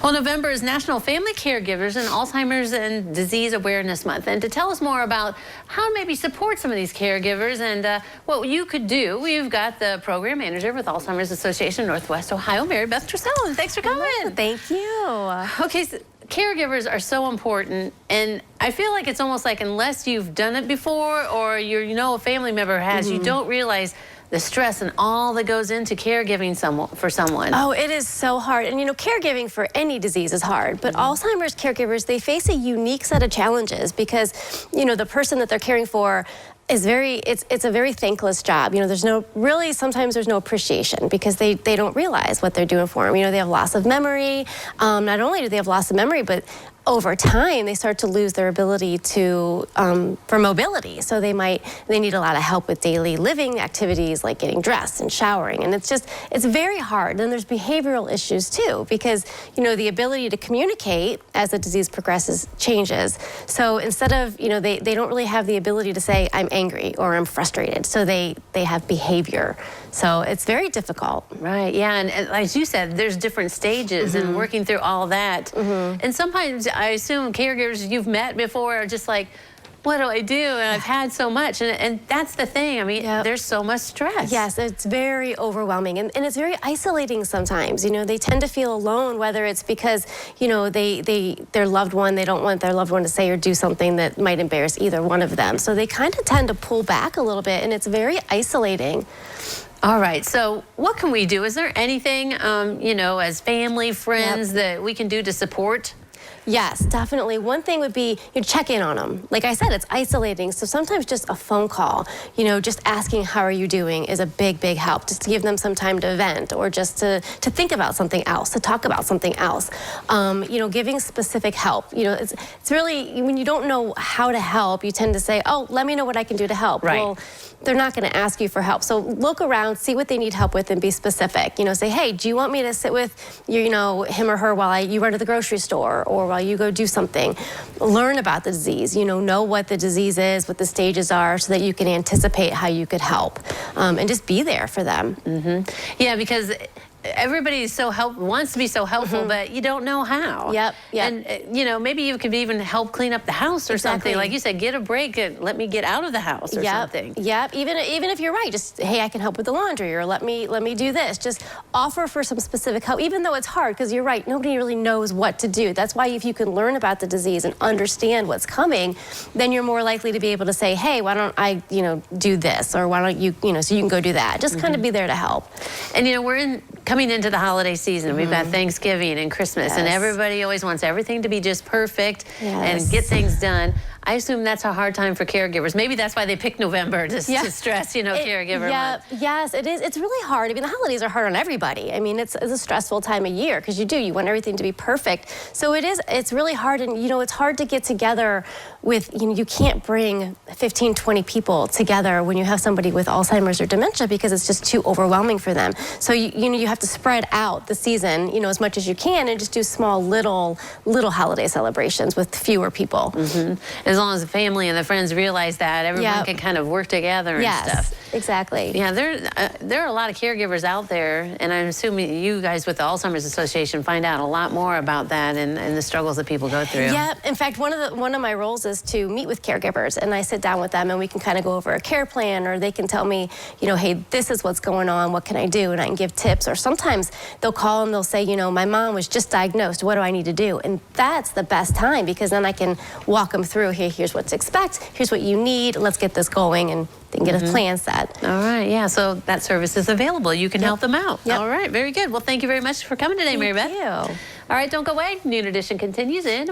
Well, November is National Family Caregivers and Alzheimer's and Disease Awareness Month. And to tell us more about how to maybe support some of these caregivers and what you could do, we've got the program manager with Alzheimer's Association Northwest Ohio, Marybeth Torsell. And thanks for coming. Hello, thank you. Okay, so caregivers are so important, and I feel like it's almost like unless you've done it before or a family member has, you don't realize the stress and all that goes into caregiving for someone. Oh, it is so hard. And caregiving for any disease is hard, but Alzheimer's caregivers, they face a unique set of challenges because, the person that they're caring for is it's a very thankless job. Sometimes there's no appreciation because they don't realize what they're doing for them. They have loss of memory. Not only do they have loss of memory, but over time, they start to lose their ability for mobility. So they need a lot of help with daily living activities like getting dressed and showering. And it's very hard. Then there's behavioral issues too, because, the ability to communicate as the disease progresses changes. So instead of, they don't really have the ability to say, I'm angry or I'm frustrated. So they have behavior. So it's very difficult. Right, yeah, and as you said, there's different stages and working through all that. And sometimes I assume caregivers you've met before are just like, what do I do? And I've had so much. And that's the thing. I mean, there's so much stress. Yes, it's very overwhelming. And it's very isolating sometimes. They tend to feel alone, whether it's because, their loved one, they don't want their loved one to say or do something that might embarrass either one of them. So they kind of tend to pull back a little bit, and it's very isolating. All right, so what can we do? Is there anything, as family, friends, that we can do to support? Yes, definitely. One thing would be check in on them. Like I said, it's isolating. So sometimes just a phone call, just asking how are you doing is a big, big help. Just to give them some time to vent or just to think about something else, to talk about something else. Giving specific help. It's really, when you don't know how to help, you tend to say, oh, let me know what I can do to help. Right. Well, they're not going to ask you for help. So look around, see what they need help with, and be specific. Say, hey, do you want me to sit with him or her while you run to the grocery store or while you go do something? Learn about the disease. Know what the disease is, what the stages are, so that you can anticipate how you could help, and just be there for them. Yeah, because everybody is wants to be so helpful, but you don't know how. Yep. And maybe you could even help clean up the house or something. Like you said, get a break and let me get out of the house or something. Yep. Even if you're right, just hey, I can help with the laundry, or let me do this. Just offer for some specific help, even though it's hard, because you're right, nobody really knows what to do. That's why if you can learn about the disease and understand what's coming, then you're more likely to be able to say, hey, why don't I do this, or why don't you so you can go do that. Just kind of be there to help. And we're coming into the holiday season. We've got Thanksgiving and Christmas, and everybody always wants everything to be just perfect and get things done. I assume that's a hard time for caregivers. Maybe that's why they pick November to stress, caregiver month. Yes, it is. It's really hard. I mean, the holidays are hard on everybody. I mean, it's a stressful time of year because you want everything to be perfect. So it's really hard, and it's hard to get together with, you can't bring 15, 20 people together when you have somebody with Alzheimer's or dementia because it's just too overwhelming for them. So you have to spread out the season, as much as you can, and just do small little holiday celebrations with fewer people. As long as the family and the friends realize that, everyone can kind of work together and stuff. Exactly. Yeah, there are a lot of caregivers out there, and I'm assuming you guys with the Alzheimer's Association find out a lot more about that and the struggles that people go through. Yeah, in fact, one of my roles is to meet with caregivers, and I sit down with them, and we can kind of go over a care plan, or they can tell me, hey, this is what's going on, what can I do, and I can give tips. Or sometimes they'll call and they'll say, my mom was just diagnosed, what do I need to do? And that's the best time, because then I can walk them through, hey, here's what to expect, here's what you need, let's get this going, and they can get a plan set. All right, yeah, so that service is available. You can help them out. All right, very good. Well, thank you very much for coming today, Marybeth. Thank you. All right, don't go away. Noon Edition continues in